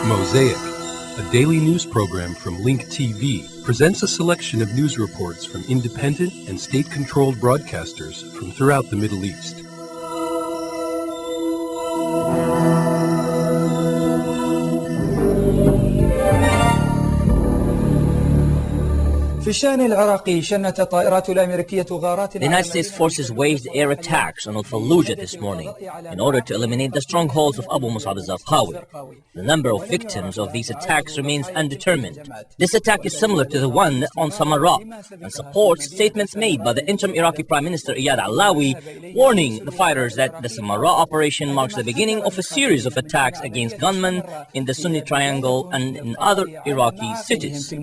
Mosaic, a daily news program from Link TV, presents a selection of news reports from independent and state-controlled broadcasters from throughout the Middle East. The United States forces waged air attacks on Fallujah this morning in order to eliminate the strongholds of Abu Musab al-Zarqawi. The number of victims of these attacks remains undetermined. This attack is similar to the one on Samarra and supports statements made by the interim Iraqi Prime Minister Iyad Allawi, warning the fighters that the Samarra operation marks the beginning of a series of attacks against gunmen in the Sunni Triangle and in other Iraqi cities.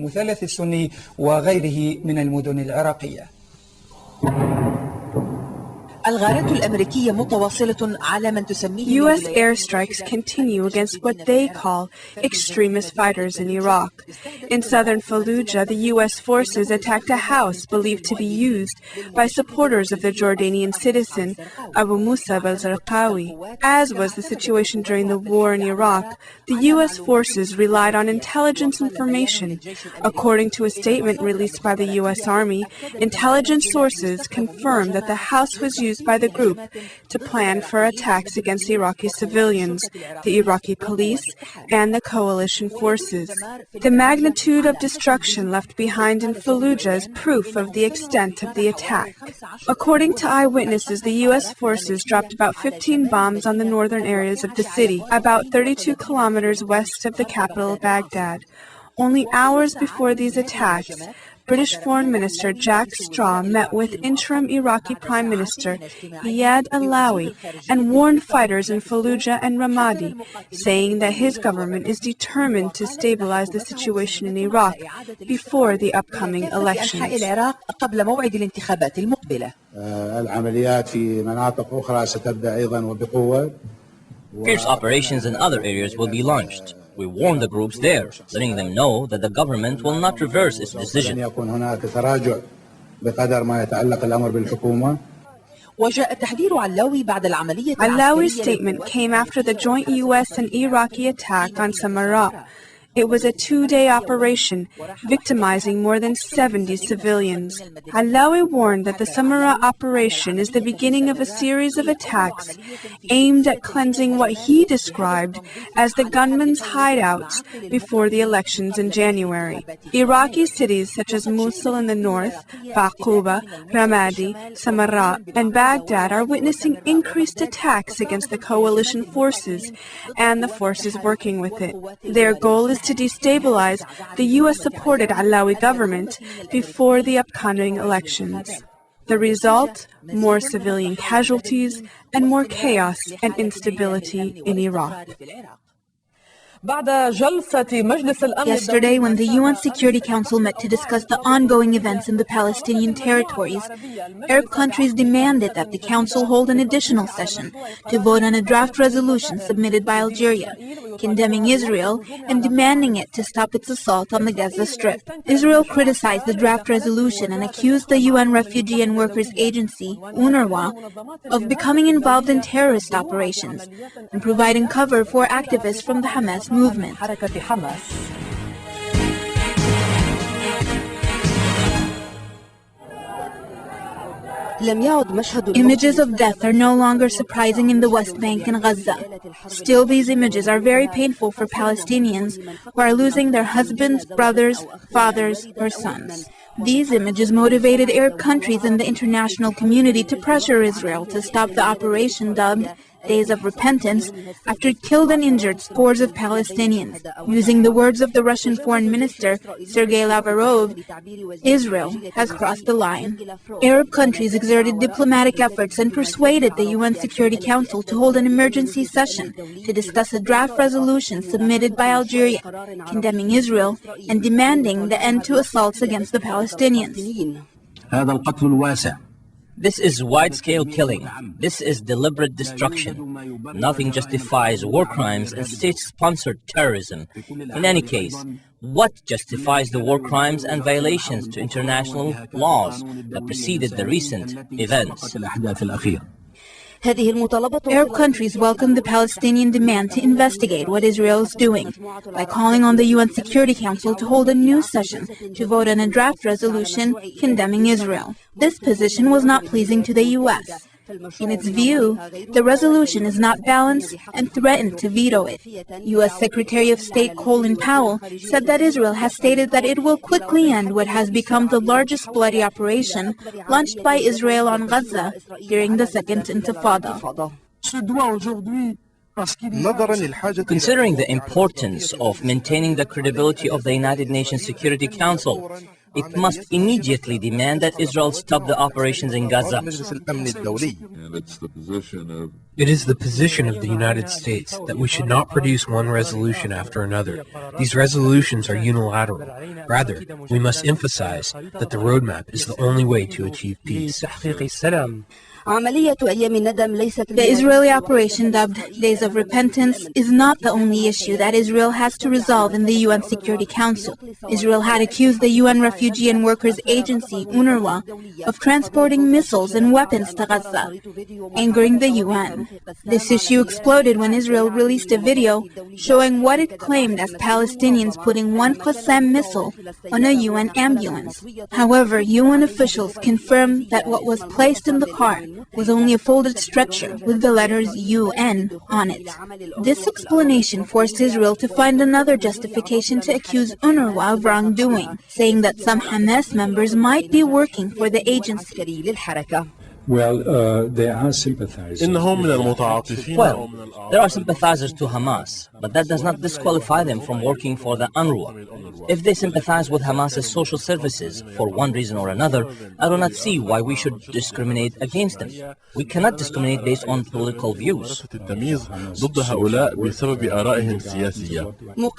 من المدن العراقية. U.S. airstrikes continue against what they call extremist fighters in Iraq. In southern Fallujah, the U.S. forces attacked a house believed to be used by supporters of the Jordanian citizen Abu Musab al-Zarqawi. As was the situation during the war in Iraq, the U.S. forces relied on intelligence information. According to a statement released by the U.S. Army, intelligence sources confirmed that the house was used by the group to plan for attacks against Iraqi civilians, the Iraqi police, and the coalition forces. The magnitude of destruction left behind in Fallujah is proof of the extent of the attack. According to eyewitnesses, the U.S. forces dropped about 15 bombs on the northern areas of the city, about 32 kilometers west of the capital, Baghdad. Only hours before these attacks, British Foreign Minister Jack Straw met with interim Iraqi Prime Minister Iyad Allawi and warned fighters in Fallujah and Ramadi, saying that his government is determined to stabilize the situation in Iraq before the upcoming elections. Fierce operations in other areas will be launched. We warn the groups there, letting them know that the government will not reverse its decision. Allawi's statement came after the joint U.S. and Iraqi attack on Samarra. It was a two-day operation, victimizing more than 70 civilians. Allawi warned that the Samarra operation is the beginning of a series of attacks aimed at cleansing what he described as the gunmen's hideouts before the elections in January. Iraqi cities such as Mosul in the north, Baquba, Ramadi, Samarra, and Baghdad are witnessing increased attacks against the coalition forces and the forces working with it. Their goal is to destabilize the U.S.-supported Allawi government before the upcoming elections. The result? More civilian casualties and more chaos and instability in Iraq. Yesterday, when the UN Security Council met to discuss the ongoing events in the Palestinian Territories, Arab countries demanded that the Council hold an additional session to vote on a draft resolution submitted by Algeria, condemning Israel and demanding it to stop its assault on the Gaza Strip. Israel criticized the draft resolution and accused the UN Refugee and Workers Agency, UNRWA, of becoming involved in terrorist operations and providing cover for activists from the Hamas movement. Images of death are no longer surprising in the West Bank and Gaza. Still, these images are very painful for Palestinians who are losing their husbands, brothers, fathers, or sons. These images motivated Arab countries and the international community to pressure Israel to stop the operation dubbed Days of Repentance after it killed and injured scores of Palestinians. Using the words of the Russian Foreign Minister Sergei Lavrov, Israel has crossed the line. Arab countries exerted diplomatic efforts and persuaded the UN Security Council to hold an emergency session to discuss a draft resolution submitted by Algeria, condemning Israel and demanding the end to assaults against the Palestinians. This is wide-scale killing. This is deliberate destruction. Nothing justifies war crimes and state-sponsored terrorism. In any case, what justifies the war crimes and violations to international laws that preceded the recent events? Arab countries welcomed the Palestinian demand to investigate what Israel is doing by calling on the UN Security Council to hold a new session to vote on a draft resolution condemning Israel. This position was not pleasing to the U.S. In its view, the resolution is not balanced and threatened to veto it. U.S. Secretary of State Colin Powell said that Israel has stated that it will quickly end what has become the largest bloody operation launched by Israel on Gaza during the Second Intifada. Considering the importance of maintaining the credibility of the United Nations Security Council, it must immediately demand that Israel stop the operations in Gaza. It is the position of the United States that we should not produce one resolution after another. These resolutions are unilateral. Rather, we must emphasize that the roadmap is the only way to achieve peace. The Israeli operation dubbed Days of Repentance is not the only issue that Israel has to resolve in the UN Security Council. Israel had accused the UN Refugee and Workers Agency, UNRWA, of transporting missiles and weapons to Gaza, angering the UN. This issue exploded when Israel released a video showing what it claimed as Palestinians putting one Qassam missile on a UN ambulance. However, UN officials confirmed that what was placed in the car was only a folded stretcher with the letters UN on it. This explanation forced Israel to find another justification to accuse UNRWA of wrongdoing, saying that some Hamas members might be working for the agency. Well, there are sympathizers. Well, there are sympathizers to Hamas, but that does not disqualify them from working for the UNRWA. If they sympathize with Hamas's social services for one reason or another, I do not see why we should discriminate against them. We cannot discriminate based on political views.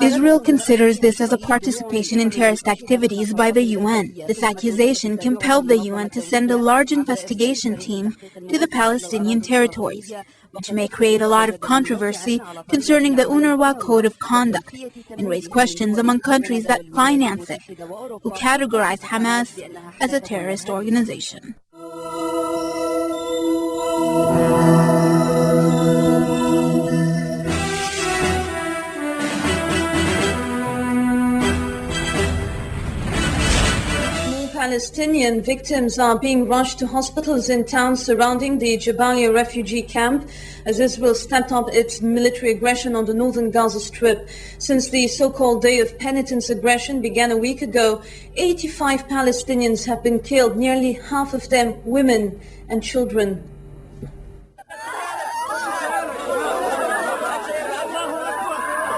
Israel considers this as a participation in terrorist activities by the UN. This accusation compelled the UN to send a large investigation team to the Palestinian Territories, which may create a lot of controversy concerning the UNRWA Code of Conduct and raise questions among countries that finance it, who categorize Hamas as a terrorist organization. Palestinian victims are being rushed to hospitals in towns surrounding the Jabalia refugee camp as Israel stepped up its military aggression on the northern Gaza Strip. Since the so-called Day of Penitence aggression began a week ago, 85 Palestinians have been killed, nearly half of them women and children.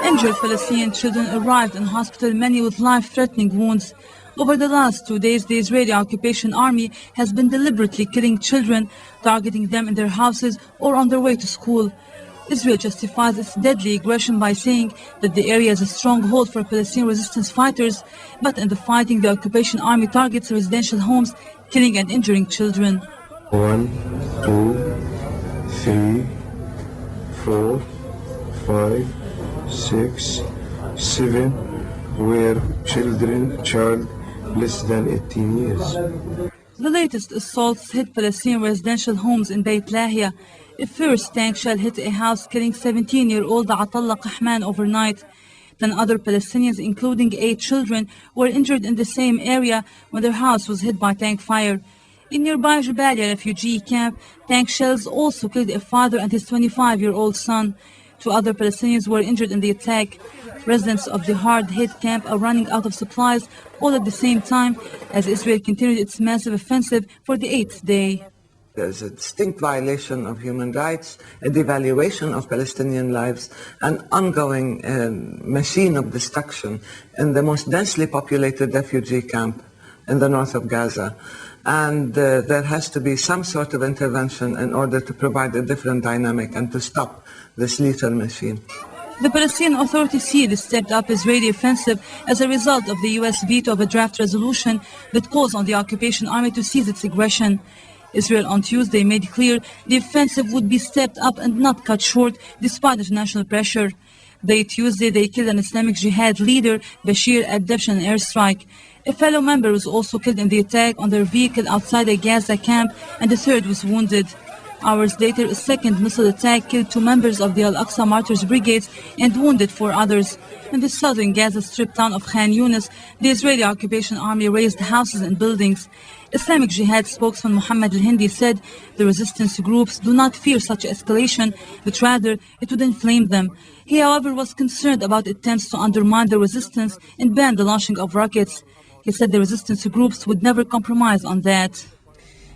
Injured Palestinian children arrived in hospital, many with life-threatening wounds. Over the last 2 days, the Israeli occupation army has been deliberately killing children, targeting them in their houses or on their way to school. Israel justifies its deadly aggression by saying that the area is a stronghold for Palestinian resistance fighters, but in the fighting, the occupation army targets residential homes, killing and injuring children. 1, 2, 3, 4, 5, 6, 7, where child less than 18 years. The latest assaults hit Palestinian residential homes in Beit Lahia. A first tank shell hit a house, killing 17-year-old Atallah Qahman overnight. 10 other Palestinians, including 8 children, were injured in the same area when their house was hit by tank fire. In nearby Jabalia refugee camp, tank shells also killed a father and his 25-year-old son. 2 other Palestinians were injured in the attack. Residents of the hard-hit camp are running out of supplies all at the same time as Israel continued its massive offensive for the 8th day. There's a distinct violation of human rights, a devaluation of Palestinian lives, an ongoing machine of destruction in the most densely populated refugee camp in the north of Gaza. And there has to be some sort of intervention in order to provide a different dynamic and to stop this lethal machine. The Palestinian Authority see the stepped-up Israeli offensive as a result of the U.S. veto of a draft resolution that calls on the occupation army to cease its aggression. Israel on Tuesday made clear the offensive would be stepped up and not cut short despite international pressure. Tuesday, they killed an Islamic Jihad leader, Bashir, at Debshan airstrike. A fellow member was also killed in the attack on their vehicle outside a Gaza camp, and a third was wounded. Hours later, a second missile attack killed 2 members of the Al-Aqsa Martyrs Brigades and wounded 4 others. In the southern Gaza Strip town of Khan Yunis, the Israeli occupation army razed houses and buildings. Islamic Jihad spokesman Mohammed al-Hindi said the resistance groups do not fear such escalation, but rather it would inflame them. He, however, was concerned about attempts to undermine the resistance and ban the launching of rockets. He said the resistance groups would never compromise on that.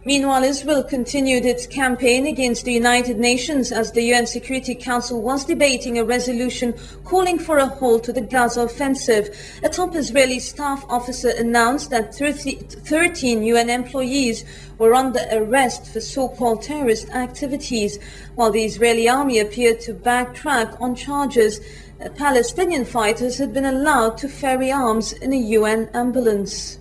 Meanwhile, Israel continued its campaign against the United Nations as the UN Security Council was debating a resolution calling for a halt to the Gaza offensive. A top Israeli staff officer announced that 13 UN employees were under arrest for so-called terrorist activities, while the Israeli army appeared to backtrack on charges. Palestinian fighters had been allowed to ferry arms in a UN ambulance.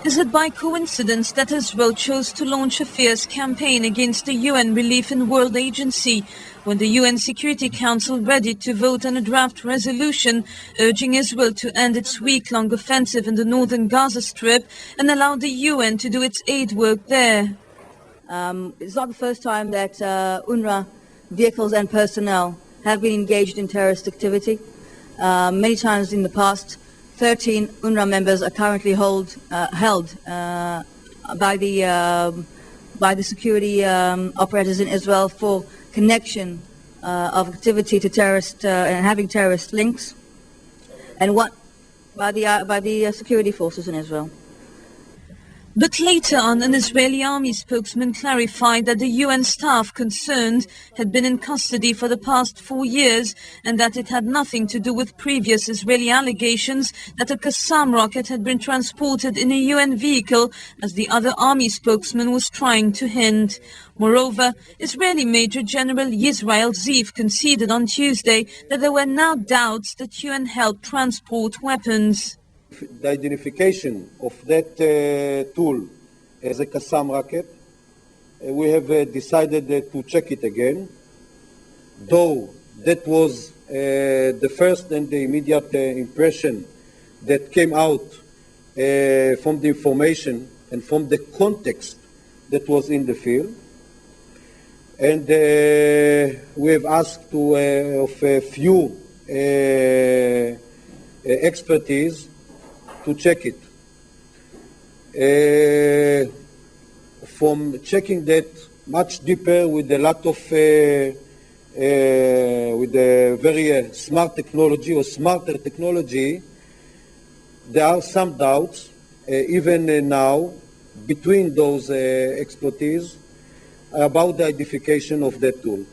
Is it by coincidence that Israel chose to launch a fierce campaign against the UN Relief and World Agency when the UN Security Council ready to vote on a draft resolution urging Israel to end its week-long offensive in the northern Gaza Strip and allow the UN to do its aid work there? It's not the first time that UNRWA vehicles and personnel have been engaged in terrorist activity. Many times in the past, 13 UNRWA members are currently held by the security operators in Israel for connection of activity to terrorist and having terrorist links, and by the security forces in Israel. But later on, an Israeli army spokesman clarified that the UN staff concerned had been in custody for the past 4 years and that it had nothing to do with previous Israeli allegations that a Qassam rocket had been transported in a UN vehicle, as the other army spokesman was trying to hint. Moreover, Israeli Major General Yisrael Ziv conceded on Tuesday that there were now doubts that UN helped transport weapons. The identification of that tool as a Qassam rocket, we have decided to check it again, though that was the first and the immediate impression that came out from the information and from the context that was in the field. And we have asked of a few expertise to check it. From checking that much deeper with a lot of with a very smart technology or smarter technology, there are some doubts even now between those expertise about the identification of that tool.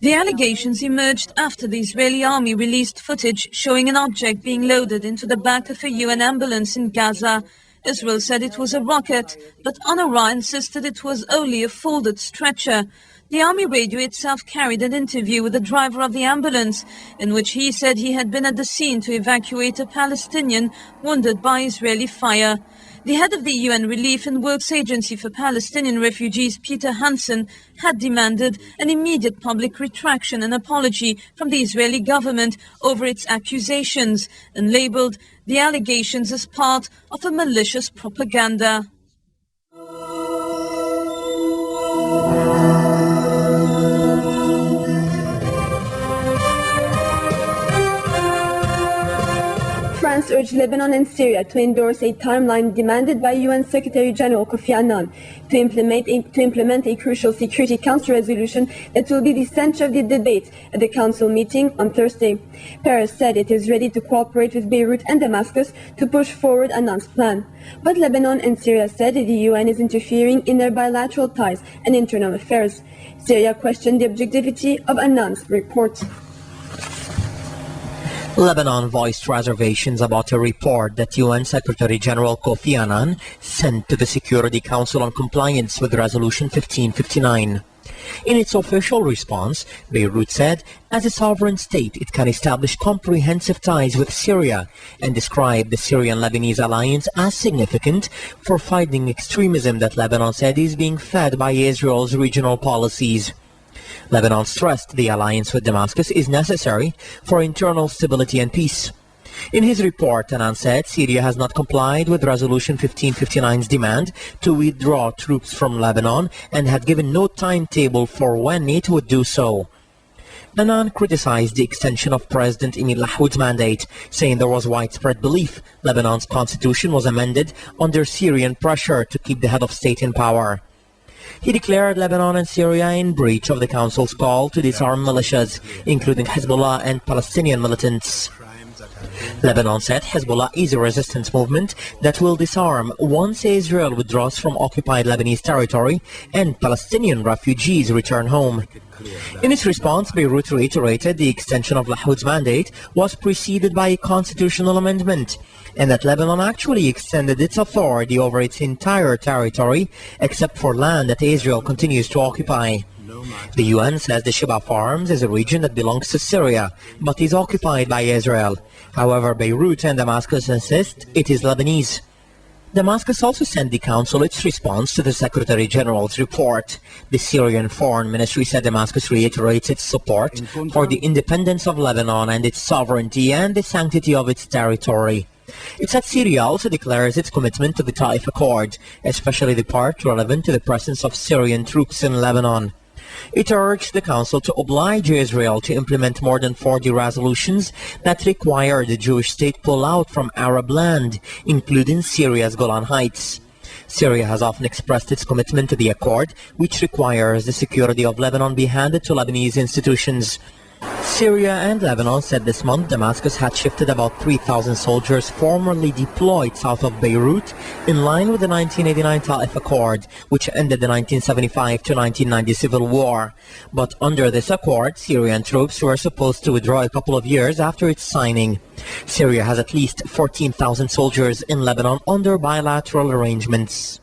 The allegations emerged after the Israeli army released footage showing an object being loaded into the back of a UN ambulance in Gaza. Israel said it was a rocket, but UNRWA insisted it was only a folded stretcher. The army radio itself carried an interview with the driver of the ambulance, in which he said he had been at the scene to evacuate a Palestinian wounded by Israeli fire. The head of the UN Relief and Works Agency for Palestinian Refugees, Peter Hansen, had demanded an immediate public retraction and apology from the Israeli government over its accusations and labeled the allegations as part of a malicious propaganda. France urged Lebanon and Syria to endorse a timeline demanded by UN Secretary General Kofi Annan to implement a crucial Security Council resolution that will be the center of the debate at the Council meeting on Thursday. Paris said it is ready to cooperate with Beirut and Damascus to push forward Annan's plan. But Lebanon and Syria said the UN is interfering in their bilateral ties and internal affairs. Syria questioned the objectivity of Annan's report. Lebanon voiced reservations about a report that UN Secretary General Kofi Annan sent to the Security Council on compliance with Resolution 1559. In its official response, Beirut said, as a sovereign state, it can establish comprehensive ties with Syria and described the Syrian-Lebanese alliance as significant for fighting extremism that Lebanon said is being fed by Israel's regional policies. Lebanon stressed the alliance with Damascus is necessary for internal stability and peace. In his report, Annan said Syria has not complied with Resolution 1559's demand to withdraw troops from Lebanon and had given no timetable for when it would do so. Annan criticized the extension of President Emil Lahoud's mandate, saying there was widespread belief Lebanon's constitution was amended under Syrian pressure to keep the head of state in power. He declared Lebanon and Syria in breach of the Council's call to disarm militias, including Hezbollah and Palestinian militants. Lebanon said Hezbollah is a resistance movement that will disarm once Israel withdraws from occupied Lebanese territory and Palestinian refugees return home. In its response, Beirut reiterated the extension of Lahoud's mandate was preceded by a constitutional amendment, and that Lebanon actually extended its authority over its entire territory, except for land that Israel continues to occupy. The UN says the Sheba Farms is a region that belongs to Syria, but is occupied by Israel. However, Beirut and Damascus insist it is Lebanese. Damascus also sent the Council its response to the Secretary General's report. The Syrian Foreign Ministry said Damascus reiterates its support for the independence of Lebanon and its sovereignty and the sanctity of its territory. It said Syria also declares its commitment to the Taif Accord, especially the part relevant to the presence of Syrian troops in Lebanon. It urged the Council to oblige Israel to implement more than 40 resolutions that require the Jewish state pull out from Arab land, including Syria's Golan Heights. Syria has often expressed its commitment to the accord, which requires the security of Lebanon be handed to Lebanese institutions. Syria and Lebanon said this month Damascus had shifted about 3,000 soldiers formerly deployed south of Beirut in line with the 1989 Taif Accord, which ended the 1975 to 1990 civil war. But under this accord, Syrian troops were supposed to withdraw a couple of years after its signing. Syria has at least 14,000 soldiers in Lebanon under bilateral arrangements.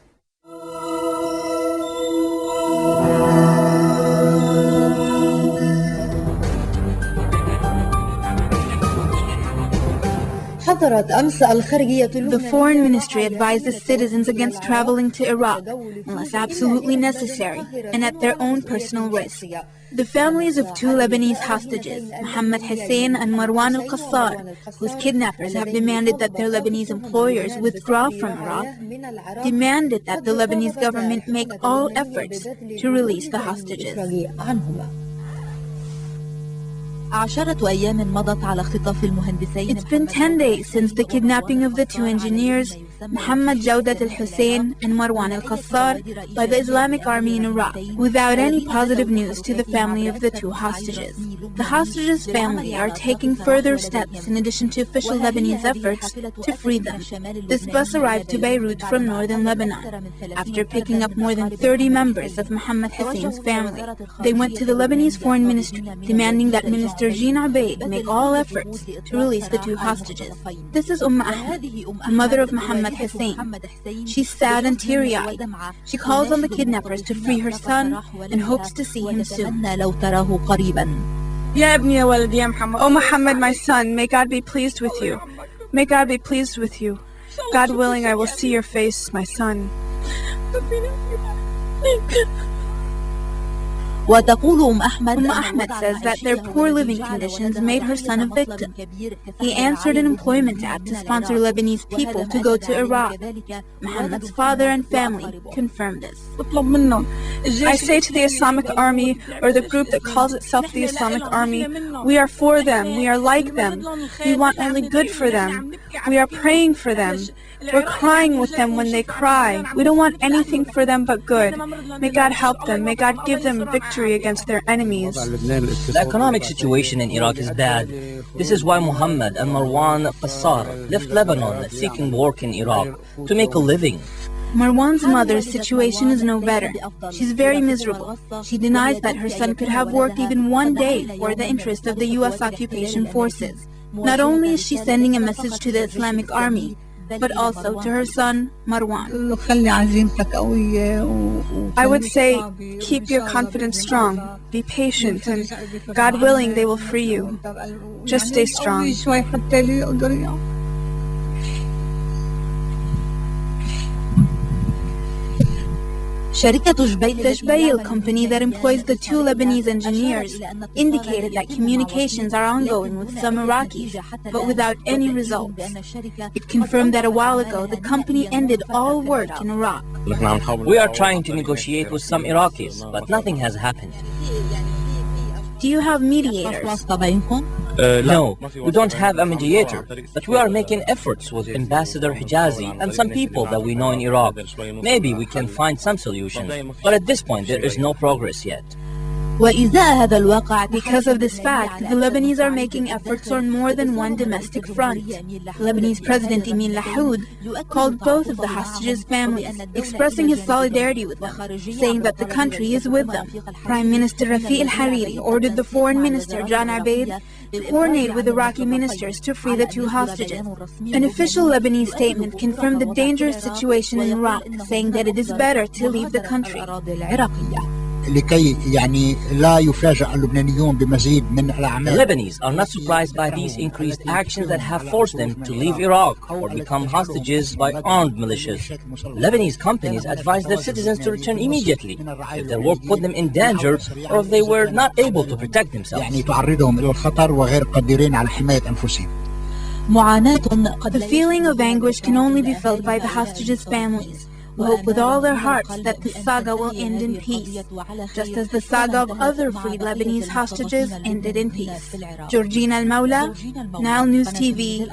The Foreign Ministry advises citizens against traveling to Iraq unless absolutely necessary and at their own personal risk. The families of two Lebanese hostages, Mohammed Hussein and Marwan al-Qassar, whose kidnappers have demanded that their Lebanese employers withdraw from Iraq, demanded that the Lebanese government make all efforts to release the hostages. It's been 10 days since the kidnapping of the two engineers, Mohammed Jawdat al-Hussein and Marwan al-Qassar, by the Islamic Army in Iraq, without any positive news to the family of the two hostages. The hostages' family are taking further steps in addition to official Lebanese efforts to free them. This bus arrived to Beirut from northern Lebanon. After picking up more than 30 members of Mohammed Hussein's family, they went to the Lebanese Foreign Ministry, demanding that Minister Jean Abeid make all efforts to release the two hostages. This is Ahmed, the mother of Mohammed Hussein. She's sad and teary-eyed. She calls on the kidnappers to free her son and hopes to see him soon. Oh Muhammad, my son, may God be pleased with you. May God be pleased with you. God willing, I will see your face, my son. Ahmed says that their poor living conditions made her son a victim. He answered an employment ad to sponsor Lebanese people to go to Iraq. Mohammed's father and family confirmed this. I say to the Islamic Army, or the group that calls itself the Islamic Army, we are for them, we are like them, we want only good for them, we are praying for them. We're crying with them when they cry. We don't want anything for them but good. May God help them. May God give them victory against their enemies. The economic situation in Iraq is bad. This is why Muhammad and Marwan Qassar left Lebanon seeking work in Iraq to make a living. Marwan's mother's situation is no better. She's very miserable. She denies that her son could have worked even one day for the interest of the U.S. occupation forces. Not only is she sending a message to the Islamic Army, but also to her son, Marwan. I would say, keep your confidence strong, be patient, and God willing, they will free you. Just stay strong. The Jbail company that employs the 2 Lebanese engineers indicated that communications are ongoing with some Iraqis, but without any results. It confirmed that a while ago the company ended all work in Iraq. We are trying to negotiate with some Iraqis, but nothing has happened. Do you have mediators? No, we don't have a mediator, but we are making efforts with Ambassador Hijazi and some people that we know in Iraq. Maybe we can find some solutions, but at this point there is no progress yet. Because of this fact, the Lebanese are making efforts on more than one domestic front. Lebanese President Emile Lahoud called both of the hostages' families, expressing his solidarity with them, saying that the country is with them. Prime Minister Rafiq al-Hariri ordered the Foreign Minister John Abaid to coordinate with Iraqi ministers to free the 2 hostages. An official Lebanese statement confirmed the dangerous situation in Iraq, saying that it is better to leave the country. The Lebanese are not surprised by these increased actions that have forced them to leave Iraq or become hostages by armed militias. Lebanese companies advise their citizens to return immediately if their work put them in danger or if they were not able to protect themselves. The feeling of anguish can only be felt by the hostages' families, who hope with all their hearts that this saga will end in peace, just as the saga of other freed Lebanese hostages ended in peace. Georgina Al-Mawla, Nile News TV,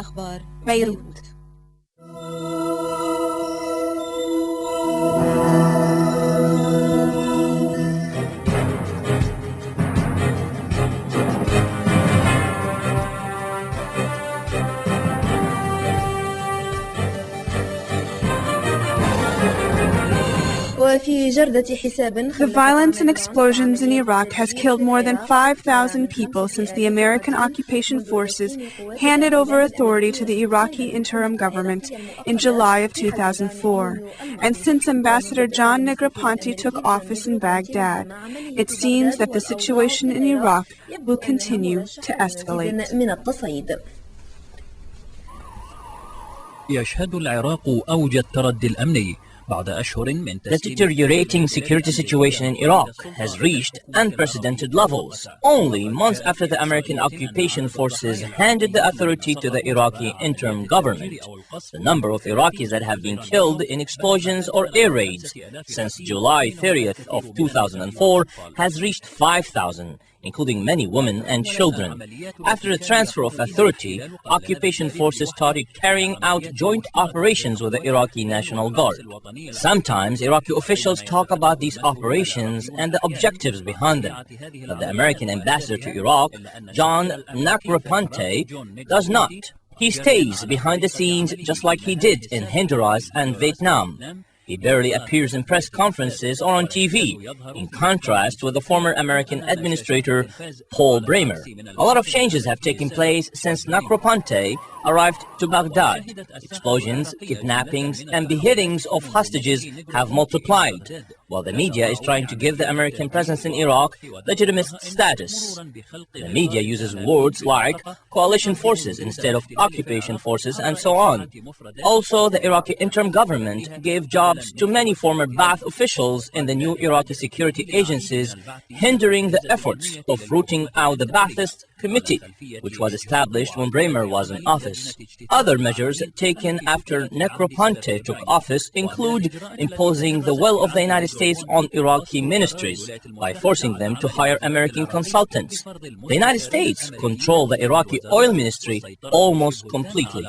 Beirut. The violence and explosions in Iraq has killed more than 5,000 people since the American occupation forces handed over authority to the Iraqi interim government in July of 2004, and since Ambassador John Negroponte took office in Baghdad. It seems that the situation in Iraq will continue to escalate. يشهد العراق أوج التردي الأمني. The deteriorating security situation in Iraq has reached unprecedented levels, only months after the American occupation forces handed the authority to the Iraqi interim government. The number of Iraqis that have been killed in explosions or air raids since July 30th of 2004 has reached 5,000. Including many women and children. After the transfer of authority, occupation forces started carrying out joint operations with the Iraqi National Guard. Sometimes Iraqi officials talk about these operations and the objectives behind them, but the American ambassador to Iraq, John Negroponte, does not. He stays behind the scenes just like he did in Honduras and Vietnam. He barely appears in press conferences or on TV, in contrast with the former American administrator, Paul Bremer. A lot of changes have taken place since Negroponte arrived to Baghdad. Explosions, kidnappings, and beheadings of hostages have multiplied, while the media is trying to give the American presence in Iraq legitimate status. The media uses words like coalition forces instead of occupation forces and so on. Also, the Iraqi interim government gave jobs to many former Ba'ath officials in the new Iraqi security agencies, hindering the efforts of rooting out the Ba'athist committee, which was established when Bremer was in office. Other measures taken after Negroponte took office include imposing the will of the United States on Iraqi ministries by forcing them to hire American consultants. The United States controlled the Iraqi oil ministry almost completely.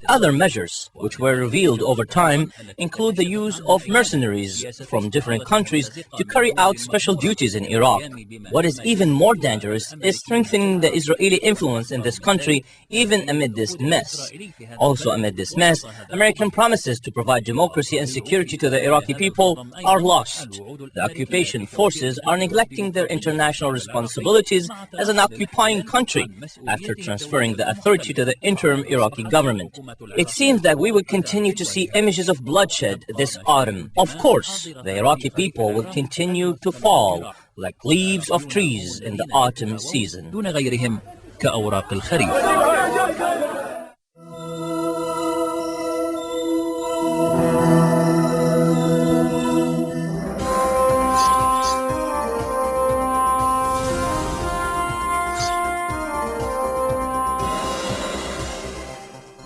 Other measures, which were revealed over time, include the use of mercenaries from different countries to carry out special duties in Iraq. What is even more dangerous is strengthening the Israeli influence in this country, even amid this mess. Also amid this mess, American promises to provide democracy and security to the Iraqi people are lost. The occupation forces are neglecting their international responsibilities as an occupying country after transferring the authority to the interim Iraqi government. It seems that we will continue to see images of bloodshed this autumn. Of course, the Iraqi people will continue to fall like leaves of trees in the autumn season. دون غيرهم كأوراق الخريف.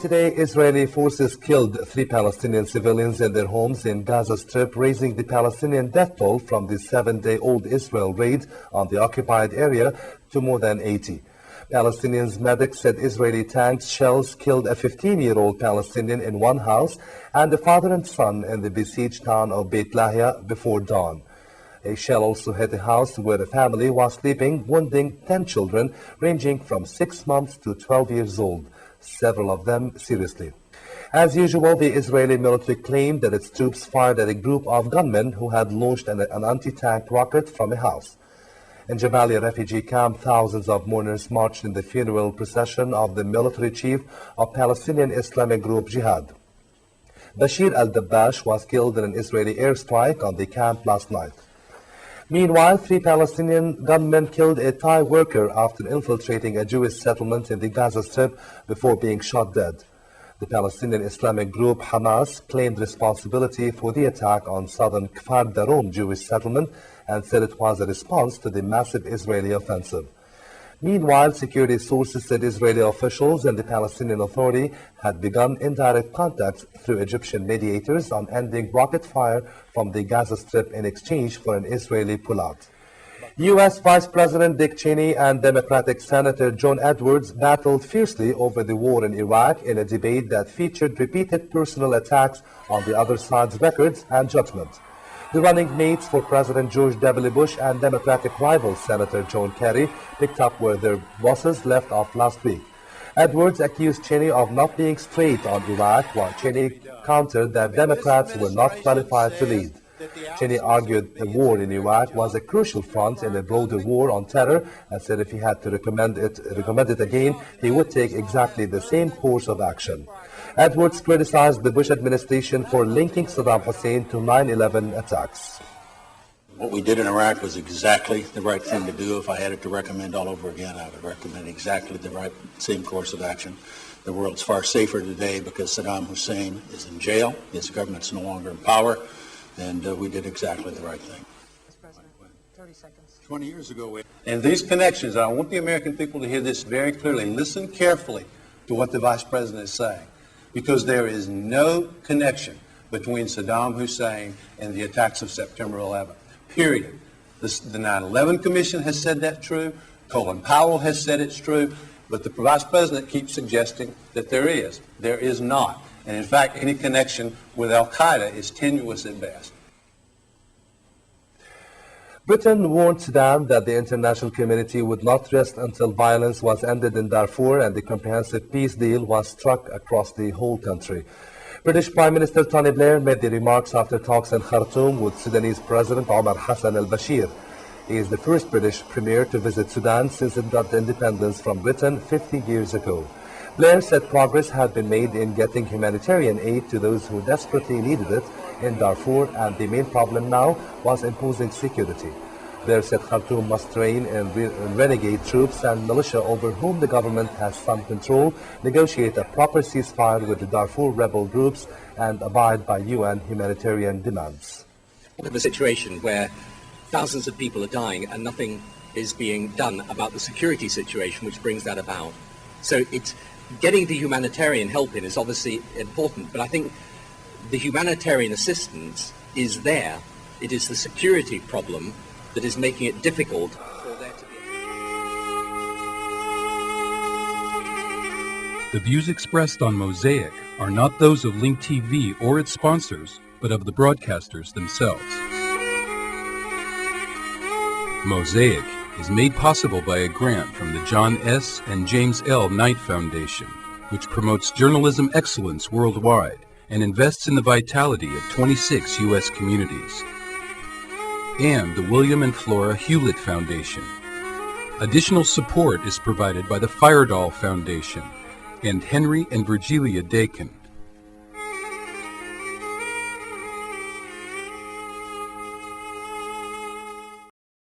today, Israeli forces killed 3 Palestinian civilians in their homes in Gaza Strip, raising the Palestinian death toll from the 7-day-old Israel raid on the occupied area to more than 80. Palestinian medics said Israeli tanks shells killed a 15-year-old Palestinian in one house and a father and son in the besieged town of Beit Lahia before dawn. A shell also hit a house where a family was sleeping, wounding 10 children ranging from 6 months to 12 years old, several of them seriously. As usual, the Israeli military claimed that its troops fired at a group of gunmen who had launched an anti-tank rocket from a house. In Jabalia refugee camp, thousands of mourners marched in the funeral procession of the military chief of Palestinian Islamic group Jihad. Bashir al-Dabbash was killed in an Israeli airstrike on the camp last night. Meanwhile, 3 Palestinian gunmen killed a Thai worker after infiltrating a Jewish settlement in the Gaza Strip before being shot dead. The Palestinian Islamic group Hamas claimed responsibility for the attack on southern Kfar Darom Jewish settlement and said it was a response to the massive Israeli offensive. Meanwhile, security sources said Israeli officials and the Palestinian Authority had begun indirect contacts through Egyptian mediators on ending rocket fire from the Gaza Strip in exchange for an Israeli pullout. U.S. Vice President Dick Cheney and Democratic Senator John Edwards battled fiercely over the war in Iraq in a debate that featured repeated personal attacks on the other side's records and judgment. The running mates for President George W. Bush and Democratic rival Senator John Kerry picked up where their bosses left off last week. Edwards accused Cheney of not being straight on Iraq, while Cheney countered that Democrats were not qualified to lead. Cheney argued the war in Iraq was a crucial front in a broader war on terror and said if he had to recommend it again, he would take exactly the same course of action. Edwards criticized the Bush administration for linking Saddam Hussein to 9/11 attacks. What we did in Iraq was exactly the right thing to do. If I had it to recommend all over again, I would recommend exactly the same course of action. The world's far safer today because Saddam Hussein is in jail. His government's no longer in power, and we did exactly the right thing. 20 years ago. And these connections, I want the American people to hear this very clearly. Listen carefully to what the Vice President is saying, because there is no connection between Saddam Hussein and the attacks of September 11th, period. The 9/11 Commission has said that's true. Colin Powell has said it's true. But the Vice President keeps suggesting that there is. There is not. And in fact, any connection with Al-Qaeda is tenuous at best. Britain warned Sudan that the international community would not rest until violence was ended in Darfur and the comprehensive peace deal was struck across the whole country. British Prime Minister Tony Blair made the remarks after talks in Khartoum with Sudanese President Omar Hassan al-Bashir. He is the first British premier to visit Sudan since it got independence from Britain 50 years ago. Blair said progress had been made in getting humanitarian aid to those who desperately needed it in Darfur, and the main problem now was imposing security. Blair said Khartoum must train in renegade troops and militia over whom the government has some control, negotiate a proper ceasefire with the Darfur rebel groups, and abide by UN humanitarian demands. We have a situation where thousands of people are dying and nothing is being done about the security situation which brings that about. So it's getting the humanitarian help in is obviously important, but I think the humanitarian assistance is there. It is the security problem that is making it difficult for there to be. The views expressed on Mosaic are not those of Link TV or its sponsors, but of the broadcasters themselves. Mosaic is made possible by a grant from the John S. and James L. Knight Foundation, which promotes journalism excellence worldwide and invests in the vitality of 26 U.S. communities, and the William and Flora Hewlett Foundation. Additional support is provided by the Firedoll Foundation and Henry and Virgilia Dakin,